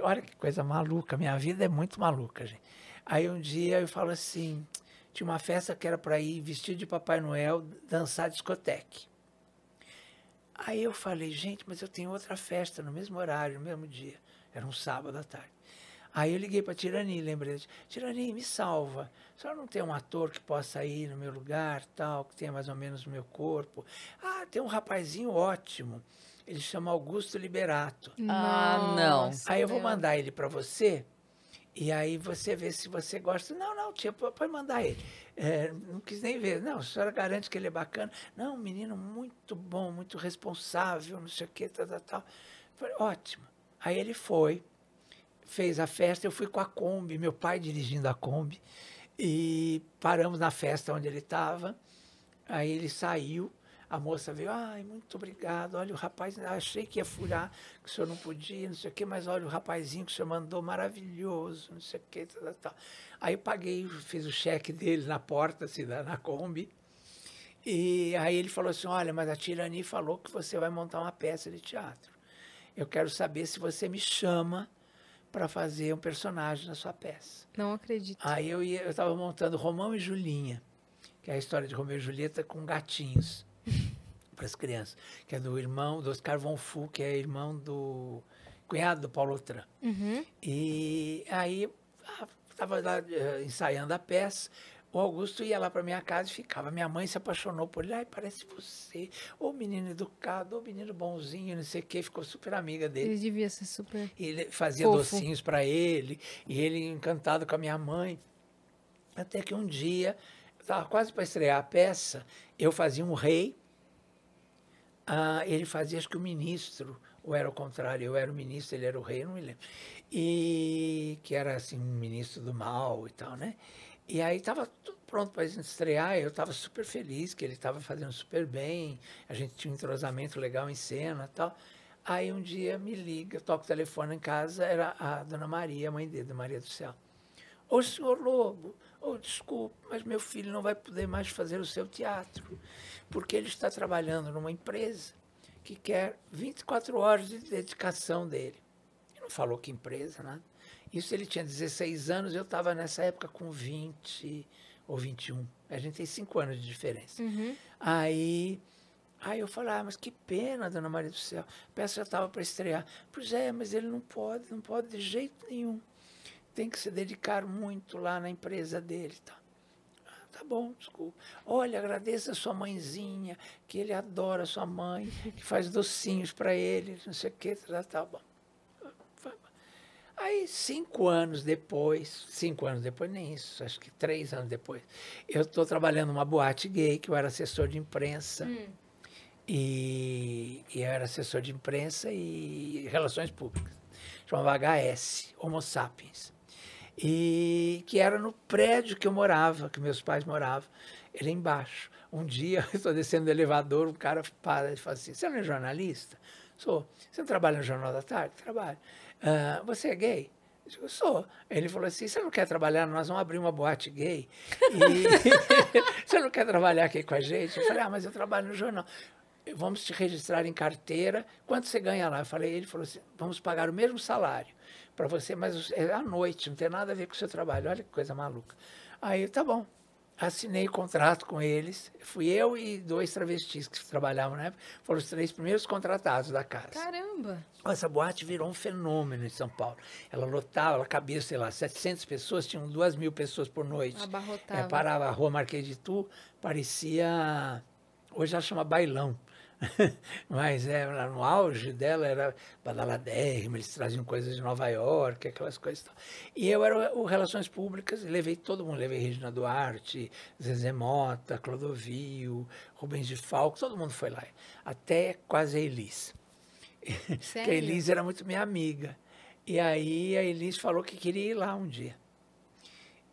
olha que coisa maluca, minha vida é muito maluca, gente. Aí um dia eu falo assim, tinha uma festa que era para ir vestido de Papai Noel, dançar discoteque. Aí eu falei, gente, mas eu tenho outra festa no mesmo horário, no mesmo dia. Era um sábado à tarde. Aí eu liguei para a Tirani, lembrei, Tirani, me salva. A senhora não tem um ator que possa ir no meu lugar, tal, que tenha mais ou menos o meu corpo? Ah, tem um rapazinho ótimo. Ele chama Augusto Liberato. Ah, não. Aí eu vou meu. mandar ele para você, e aí você vê se você gosta. Não, não, tia, pode mandar ele. Não quis nem ver. Não, a senhora garante que ele é bacana. Não, um menino muito bom, muito responsável, não sei o quê, tal, tal, tal. Falei, ótimo. Aí ele foi, fez a festa, eu fui com a Kombi, meu pai dirigindo a Kombi, e paramos na festa onde ele estava. Aí ele saiu, a moça veio, ai, muito obrigado, olha o rapaz, achei que ia furar, que o senhor não podia, não sei o quê, mas olha o rapazinho que o senhor mandou, maravilhoso, não sei o quê, tal, tal, tal. Aí eu paguei, fiz o cheque dele na porta, assim, na Kombi, e aí ele falou assim, olha, mas a Tirani falou que você vai montar uma peça de teatro. Eu quero saber se você me chama para fazer um personagem na sua peça. Não acredito. Aí eu estava montando Romão e Julinha, que é a história de Romeu e Julieta com gatinhos para as crianças, que é do irmão do Oscar Von Fu, que é irmão do cunhado do Paulo Otran. E aí estava lá ensaiando a peça, o Augusto ia lá para minha casa e ficava. Minha mãe se apaixonou por ele. Ai, parece você. Ô menino educado, ô menino bonzinho, não sei o quê. Ficou super amiga dele. Ele devia ser super... E ele fazia fofo. docinhos para ele, e ele encantado com a minha mãe. Até que um dia, estava quase para estrear a peça, eu fazia um rei, ele fazia, acho que o ministro, ou era o contrário, eu era o ministro, ele era o rei, não me lembro. E que era assim, um ministro do mal e tal, né? E aí estava tudo pronto para estrear, eu estava super feliz, que ele estava fazendo super bem, a gente tinha um entrosamento legal em cena e tal. Aí um dia me liga, eu toco o telefone em casa, era a dona Maria, a mãe dele, Maria do Céu. Ô, senhor Lobo, desculpe, mas meu filho não vai poder mais fazer o seu teatro, porque ele está trabalhando numa empresa que quer 24 horas de dedicação dele. Ele não falou que empresa, nada. Isso ele tinha 16 anos, eu estava nessa época com 20 ou 21. A gente tem 5 anos de diferença. Aí eu falei, mas que pena, dona Maria do Céu, a peça já estava para estrear. Pois é, mas ele não pode de jeito nenhum. Tem que se dedicar muito lá na empresa dele. Tá bom, desculpa. Olha, agradeça a sua mãezinha, que ele adora a sua mãe, que faz docinhos para ele, não sei o quê, tá bom. Aí, 5 anos depois nem isso, acho que 3 anos depois, eu estou trabalhando numa boate gay, que eu era assessor de imprensa, e eu era assessor de imprensa e relações públicas. Chamava HS, Homo Sapiens. E que era no prédio que eu morava, que meus pais moravam, ele embaixo. Um dia, eu estou descendo do elevador, um cara para e fala assim, você não é jornalista? Sou. Você não trabalha no Jornal da Tarde? Trabalho. Você é gay? Eu digo, sou. Ele falou assim, você não quer trabalhar? Nós vamos abrir uma boate gay. E você não quer trabalhar aqui com a gente? Eu falei, mas eu trabalho no jornal. Vamos te registrar em carteira. Quanto você ganha lá? Eu falei, ele falou assim, vamos pagar o mesmo salário para você, mas é à noite, não tem nada a ver com o seu trabalho. Olha que coisa maluca. Aí, tá bom. Assinei o contrato com eles. Fui eu e 2 travestis que trabalhavam na época. Foram os 3 primeiros contratados da casa. Caramba! Essa boate virou um fenômeno em São Paulo. Ela lotava, ela cabia, sei lá, 700 pessoas, tinham 2.000 pessoas por noite. Abarrotava. Parava a rua Marquês de Tu, parecia... Hoje ela chama bailão. Mas no auge dela era badaladérrima, eles traziam coisas de Nova York, aquelas coisas. E eu era o Relações Públicas, levei todo mundo, levei Regina Duarte, Zezé Mota, Clodovil, Rubens de Falco, todo mundo foi lá, até quase a Elis. Porque a Elis era muito minha amiga. E aí a Elis falou que queria ir lá um dia.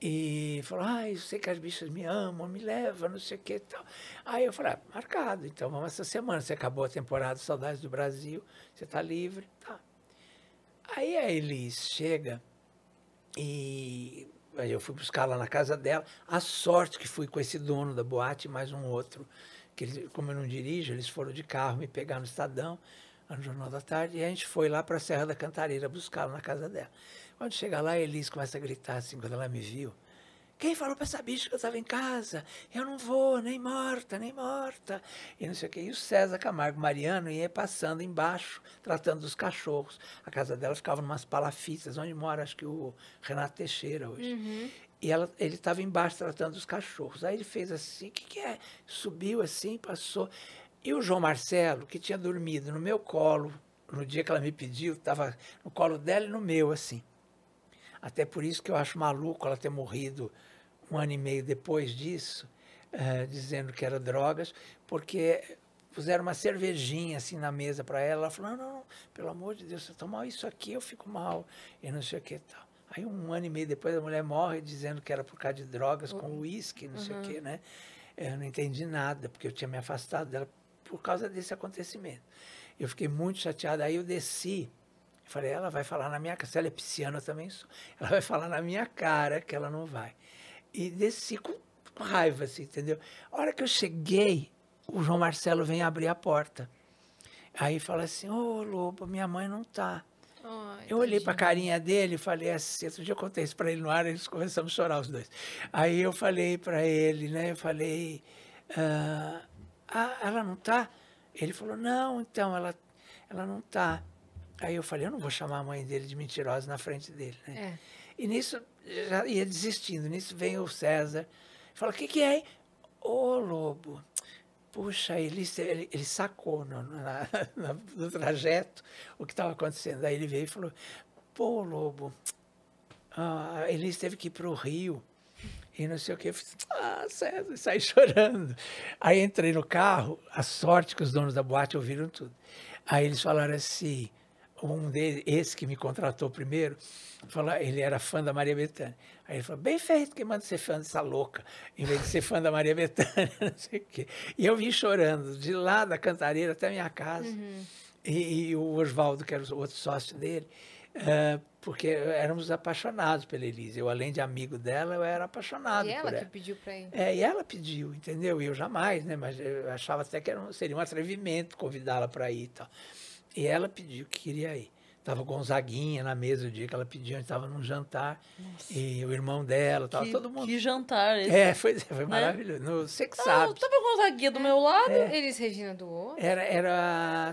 E falou, eu sei que as bichas me amam, me levam, não sei o que e tal. Aí eu falei, marcado, então vamos essa semana. Você acabou a temporada Saudades do Brasil, você está livre. Tá. Aí a Elis chega e aí eu fui buscar lá na casa dela. A sorte que fui com esse dono da boate, mais um outro, que como eu não dirijo, eles foram de carro me pegar no Estadão. lá no Jornal da Tarde, e a gente foi lá para a Serra da Cantareira buscá-la na casa dela. Quando chega lá, a Elis começa a gritar assim, quando ela me viu. Quem falou para essa bicha que eu estava em casa? Eu não vou, nem morta, nem morta. E não sei o quê. E o César Camargo Mariano ia passando embaixo, tratando dos cachorros. A casa dela ficava numas palafitas, onde mora, acho que o Renato Teixeira hoje. Uhum. E ele estava embaixo tratando dos cachorros. Aí ele fez assim, o que é? Subiu assim, passou. E o João Marcelo, que tinha dormido no meu colo, no dia que ela me pediu, estava no colo dela e no meu, assim. Até por isso que eu acho maluco ela ter morrido 1 ano e meio depois disso, dizendo que era drogas, porque puseram uma cervejinha assim na mesa para ela. Ela falou, não, pelo amor de Deus, se eu tomar isso aqui eu fico mal, e não sei o que tal. Aí 1 ano e meio depois a mulher morre dizendo que era por causa de drogas com uísque, não sei o que, né? Eu não entendi nada, porque eu tinha me afastado dela por causa desse acontecimento. Eu fiquei muito chateada, aí eu desci. Eu falei, ela vai falar na minha cara, se ela é pisciana, eu também sou. Ela vai falar na minha cara que ela não vai. E desci com raiva, assim, entendeu? A hora que eu cheguei, o João Marcelo vem abrir a porta. Aí fala assim, ô Lobo, minha mãe não tá. Ai, Eu olhei para a tadinho. carinha dele e falei assim, outro dia eu contei isso para ele no ar, eles começamos a chorar os dois. Aí eu falei para ele, né, eu falei, ela não tá? Ele falou, não, então, ela não tá. Aí eu falei, eu não vou chamar a mãe dele de mentirosa na frente dele, né? É. E nisso, já ia desistindo, nisso vem o César, fala, o que que é? Ô, Lobo, puxa, ele sacou no trajeto o que estava acontecendo. Aí ele veio e falou, pô, Lobo, a Elis teve que ir para o Rio e não sei o que. Eu fiz, César, saí chorando. Aí entrei no carro, a sorte que os donos da boate ouviram tudo. Aí eles falaram assim, um deles, esse que me contratou primeiro, falou, ele era fã da Maria Bethânia. Aí ele falou, bem feito, quem manda ser fã dessa louca, em vez de ser fã da Maria Bethânia, não sei o quê. E eu vim chorando, de lá da Cantareira até a minha casa. E o Oswaldo, que era o outro sócio dele, porque éramos apaixonados pela Elise. Eu, além de amigo dela, eu era apaixonado E ela por que ela. pediu pra ir. E ela pediu, entendeu? E eu jamais, né? Mas eu achava até que seria um atrevimento convidá-la para ir e tal. E ela pediu que queria ir. Estava Gonzaguinha na mesa o dia que ela pediu, a gente estava num jantar, Nossa. e o irmão dela, tava, Que, todo mundo. que jantar esse. Foi né? maravilhoso. Você que Ah, sabe. tava com o Gonzaguinha do meu lado. Eles Regina do outro.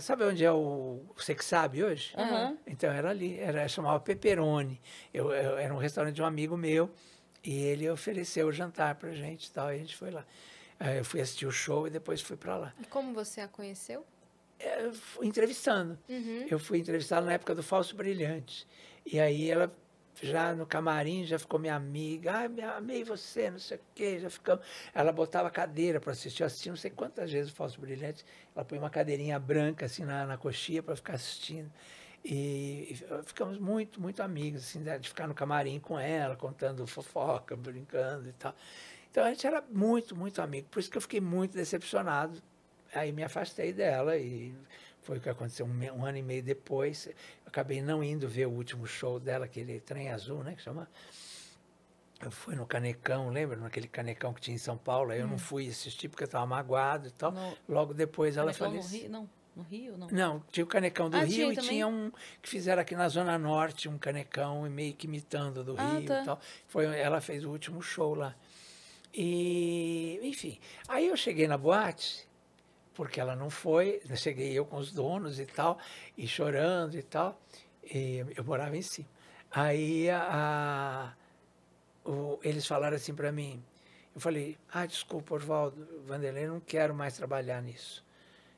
Sabe onde é o Você que sabe hoje? Aham. Então era ali, chamava Pepperoni. Era um restaurante de um amigo meu, e ele ofereceu o jantar pra gente e tal, e a gente foi lá. Eu fui assistir o show e depois fui para lá. E como você a conheceu? Fui entrevistando. Eu fui entrevistá-la na época do Falso Brilhante. E aí ela, já no camarim, já ficou minha amiga. Amei você, não sei o quê. Já ficamos. Ela botava cadeira para assistir. Eu assisti não sei quantas vezes o Falso Brilhante. Ela põe uma cadeirinha branca assim na coxinha para ficar assistindo. E ficamos muito, muito amigos, assim, de ficar no camarim com ela, contando fofoca, brincando e tal. Então a gente era muito, muito amigo. Por isso que eu fiquei muito decepcionado. Aí me afastei dela e foi o que aconteceu 1 ano e meio depois. Eu acabei não indo ver o último show dela, aquele Trem Azul, né, que chama. Eu fui no Canecão, lembra? Naquele Canecão que tinha em São Paulo. Aí eu não fui assistir porque eu estava magoado e tal. Logo depois ela Canecão faleceu. no Rio? Não, no Rio não. Não, tinha o Canecão do Ah, Rio tinha e também? tinha um que fizeram aqui na Zona Norte, um Canecão meio que imitando do Rio tá. e tal. Ela fez o último show lá. E, enfim, aí eu cheguei na boate, porque ela não foi, cheguei eu com os donos e tal, e chorando e tal, e eu morava em cima. Aí eles falaram assim para mim, eu falei, desculpa, Oswaldo, Vanderlei, não quero mais trabalhar nisso.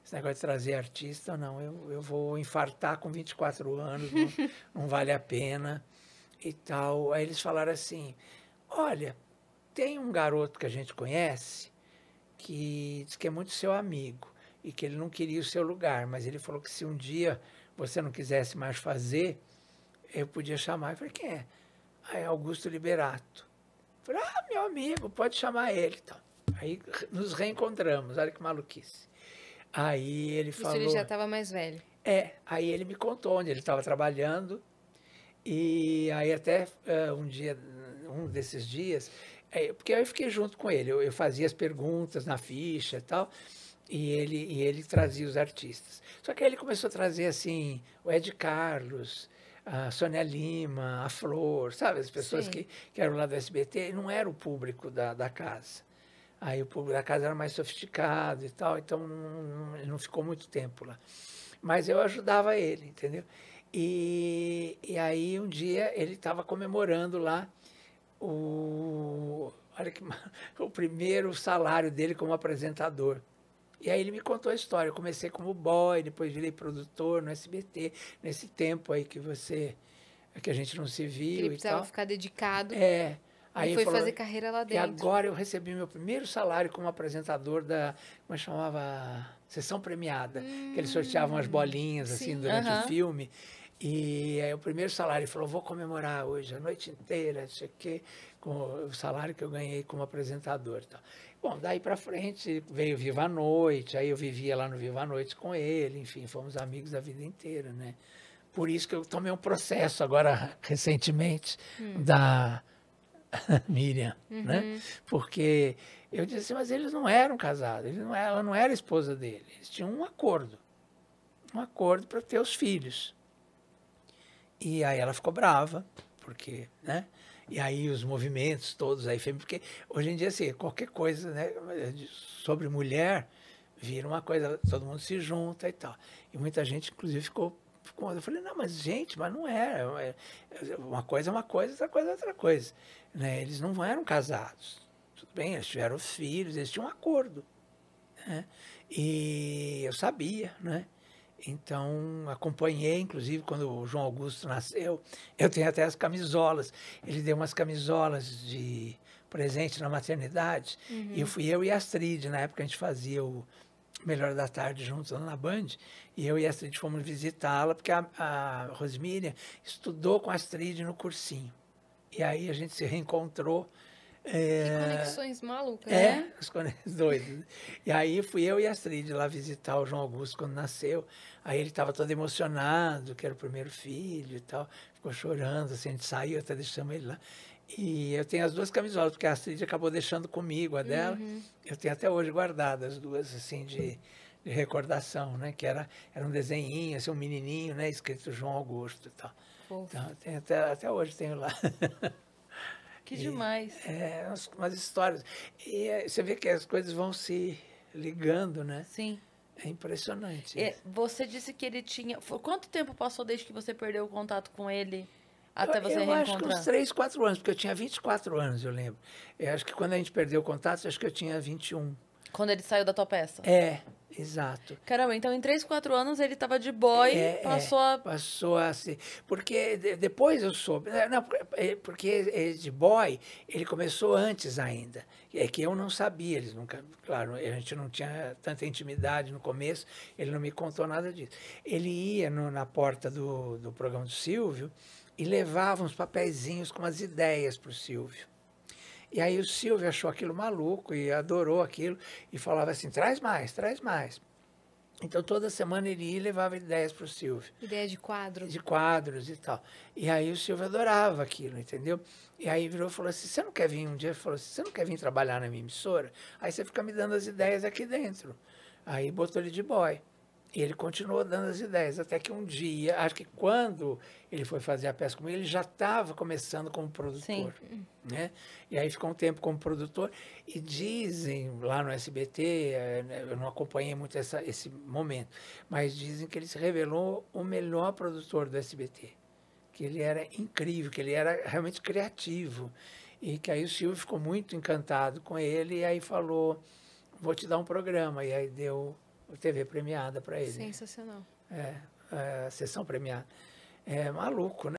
Esse negócio de trazer artista, não, eu vou infartar com 24 anos, não vale a pena e tal. Aí eles falaram assim, olha, tem um garoto que a gente conhece que diz que é muito seu amigo e que ele não queria o seu lugar, mas ele falou que se um dia você não quisesse mais fazer, eu podia chamar. Eu falei, quem é? É Augusto Liberato. Eu falei, meu amigo, pode chamar ele. Então, aí nos reencontramos, olha que maluquice. Aí ele falou... Isso ele já estava mais velho. Aí ele me contou onde ele estava trabalhando, e aí até um desses dias, porque aí eu fiquei junto com ele, eu fazia as perguntas na ficha e tal, E ele trazia os artistas. Só que aí ele começou a trazer, assim, o Ed Carlos, a Sônia Lima, a Flor, sabe? As pessoas Sim. que eram lá do SBT, não era o público da casa. Aí o público da casa era mais sofisticado e tal, então ele não ficou muito tempo lá. Mas eu ajudava ele, entendeu? E aí um dia ele estava comemorando lá olha que, o primeiro salário dele como apresentador. E aí ele me contou a história. Eu comecei como boy, depois virei produtor no SBT, nesse tempo aí que a gente não se viu Ele e precisava tal. ficar dedicado. É. Aí Ele foi falou, fazer carreira lá e dentro. agora eu recebi meu primeiro salário como apresentador como chamava? Sessão premiada. Que eles sorteavam as bolinhas assim sim. durante o filme. E aí o primeiro salário, ele falou, vou comemorar hoje a noite inteira, não sei o quê, com o salário que eu ganhei como apresentador e tal. Bom, daí para frente veio Viva a Noite, aí eu vivia lá no Viva a Noite com ele, enfim, fomos amigos a vida inteira, né? Por isso que eu tomei um processo agora, recentemente, da Miriam, né? Porque eu disse assim, mas eles não eram casados, ela não era esposa dele, eles tinham um acordo para ter os filhos. E aí ela ficou brava, porque, né? E aí os movimentos todos aí, porque hoje em dia, assim, qualquer coisa, né, sobre mulher, vira uma coisa, todo mundo se junta e tal. E muita gente, inclusive, ficou eu falei, não, mas gente, mas não é. Uma coisa é uma coisa, outra coisa é outra coisa. Né? Eles não eram casados. Tudo bem, eles tiveram filhos, eles tinham um acordo. Né? E eu sabia, né? Então, acompanhei, inclusive, quando o João Augusto nasceu, eu tenho até as camisolas. Ele deu umas camisolas de presente na maternidade, e eu e a Astrid, na época a gente fazia o Melhor da Tarde juntos lá na Band, e eu e a Astrid fomos visitá-la, porque a Rosmília estudou com a Astrid no cursinho. E aí a gente se reencontrou. Que conexões malucas, né? As conexões doidas. E aí fui eu e a Astrid lá visitar o João Augusto quando nasceu. Aí ele estava todo emocionado, que era o primeiro filho e tal. Ficou chorando, assim, a gente saiu, até deixamos ele lá. E eu tenho as duas camisolas, porque a Astrid acabou deixando comigo a dela. Eu tenho até hoje guardadas as duas, assim, de recordação, né? Que era um desenhinho, assim, um menininho, né? Escrito João Augusto e tal. Então, tenho até hoje tenho lá. Que demais. Umas histórias. E você vê que as coisas vão se ligando, né? Sim. É impressionante. Você disse que ele tinha... Quanto tempo passou desde que você perdeu o contato com ele até você eu acho que reencontrar? uns 3, 4 anos, porque eu tinha 24 anos, eu lembro. Eu acho que quando a gente perdeu o contato, acho que eu tinha 21. Quando ele saiu da tua peça? Exato. Caramba, então em 3, 4 anos ele estava de boy, Passou a ser... Porque depois eu soube... Não, porque de boy, ele começou antes ainda. É que eu não sabia, eles nunca... Claro, a gente não tinha tanta intimidade no começo, ele não me contou nada disso. Ele ia na porta do programa do Silvio e levava uns papeizinhos com as ideias para o Silvio. E aí o Silvio achou aquilo maluco e adorou aquilo e falava assim, traz mais, traz mais. Então toda semana ele ia e levava ideias para o Silvio. Ideia de quadro? De quadros e tal. E aí o Silvio adorava aquilo, entendeu? E aí virou e falou assim, você não quer vir um dia? Ele falou assim, você não quer vir trabalhar na minha emissora? Aí você fica me dando as ideias aqui dentro. Aí botou ele de boy. E ele continuou dando as ideias, até que um dia, acho que quando ele foi fazer a peça comigo, ele já estava começando como produtor. Sim. Né? E aí ficou um tempo como produtor. E dizem lá no SBT, eu não acompanhei muito esse momento, mas dizem que ele se revelou o melhor produtor do SBT. Que ele era incrível, que ele era realmente criativo. E que aí o Silvio ficou muito encantado com ele e aí falou, vou te dar um programa. E aí deu... TV premiada para ele. Sensacional. A sessão premiada. É maluco, né?